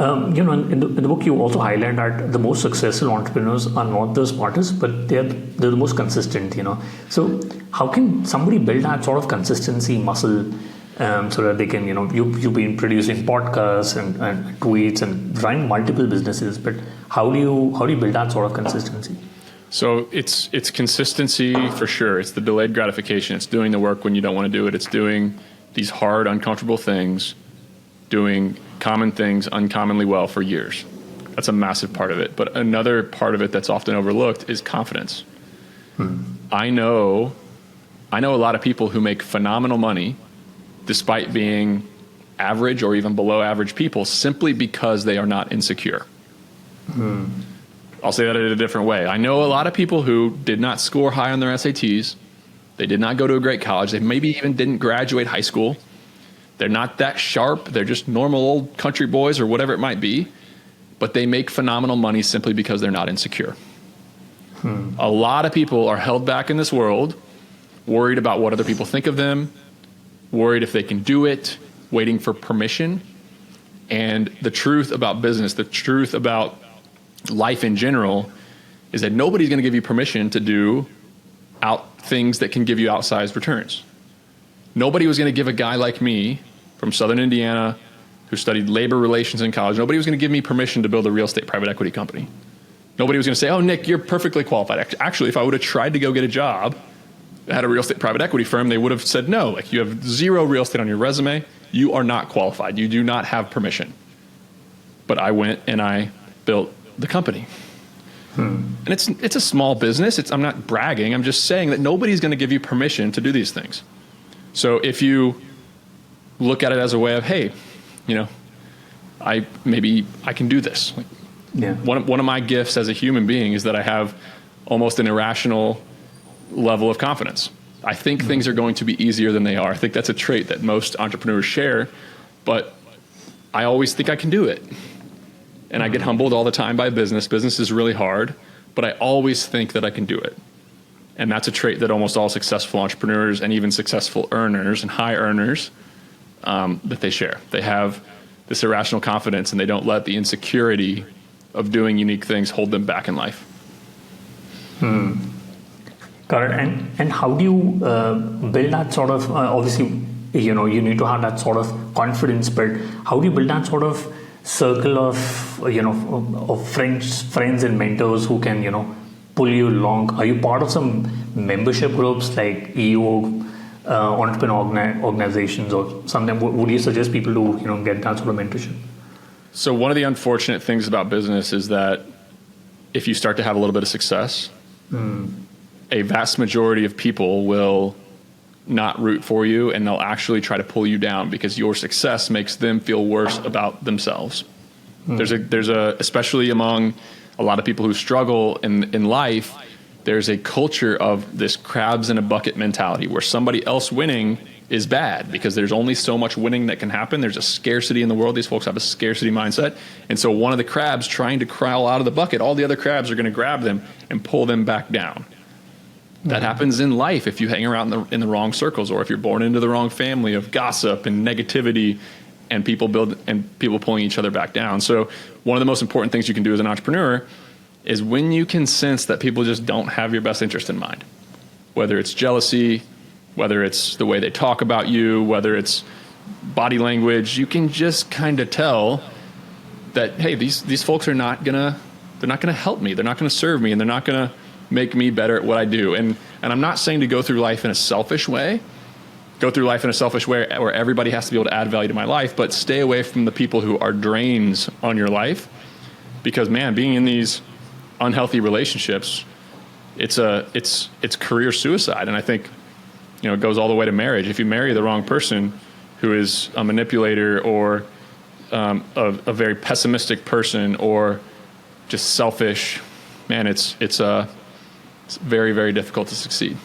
In the book, you also highlight that the most successful entrepreneurs are not the smartest, but they're the most consistent. So how can somebody build that sort of consistency muscle so that they can, you've been producing podcasts and tweets and running multiple businesses, but how do you build that sort of consistency? So it's consistency for sure. It's the delayed gratification. It's doing the work when you don't want to do it. It's doing these hard, uncomfortable things, doing common things uncommonly well for years. That's a massive part of it. But another part of it that's often overlooked is confidence. I know a lot of people who make phenomenal money despite being average or even below average people simply because they are not insecure. I'll say that in a different way. I know a lot of people who did not score high on their SATs. They did not go to a great college. They maybe even didn't graduate high school. They're not that sharp. They're just normal old country boys or whatever it might be. But they make phenomenal money simply because they're not insecure. A lot of people are held back in this world, worried about what other people think of them, worried if they can do it, waiting for permission. And the truth about business, the truth about life in general, is that nobody's going to give you permission to do things that can give you outsized returns. Nobody was going to give a guy like me from Southern Indiana who studied labor relations in college, nobody was going to give me permission to build a real estate private equity company. Nobody was going to say, oh, Nick, you're perfectly qualified. Actually, if I would have tried to go get a job at a real estate private equity firm, they would have said, no, like you have zero real estate on your resume. You are not qualified. You do not have permission. But I went and I built the company. And it's a small business. I'm not bragging. I'm just saying that nobody's going to give you permission to do these things. So if you look at it as a way of, hey, maybe I can do this. Like, one of my gifts as a human being is that I have almost an irrational level of confidence. I think things are going to be easier than they are. I think that's a trait that most entrepreneurs share, but I always think I can do it. And I get humbled all the time by business. Business is really hard, but I always think that I can do it. And that's a trait that almost all successful entrepreneurs and even successful earners and high earners, that they share. They have this irrational confidence and they don't let the insecurity of doing unique things hold them back in life. Got it. And how do you build that sort of, obviously, you need to have that sort of confidence, but how do you build that sort of circle of, of friends and mentors who can, pull you along? Are you part of some membership groups like EO, entrepreneur organizations or something? Would you suggest people to, get that sort of mentorship? So one of the unfortunate things about business is that if you start to have a little bit of success, a vast majority of people will not root for you and they'll actually try to pull you down because your success makes them feel worse about themselves. There's a especially among a lot of people who struggle in life, there's a culture of this crabs in a bucket mentality where somebody else winning is bad because there's only so much winning that can happen. There's a scarcity in the world. These folks have a scarcity mindset. And so one of the crabs trying to crawl out of the bucket, all the other crabs are going to grab them and pull them back down. That happens in life if you hang around in the wrong circles or if you're born into the wrong family of gossip and negativity and people pulling each other back down. So one of the most important things you can do as an entrepreneur is when you can sense that people just don't have your best interest in mind, whether it's jealousy, whether it's the way they talk about you, whether it's body language, you can just kind of tell that, hey, these folks are they're not gonna help me, they're not gonna serve me, and they're not gonna make me better at what I do. And I'm not saying to go through life in a selfish way, where everybody has to be able to add value to my life, but stay away from the people who are drains on your life. Because man, being in these unhealthy relationships, it's career suicide. And I think, it goes all the way to marriage. If you marry the wrong person who is a manipulator or a very pessimistic person or just selfish, man, it's very, very difficult to succeed.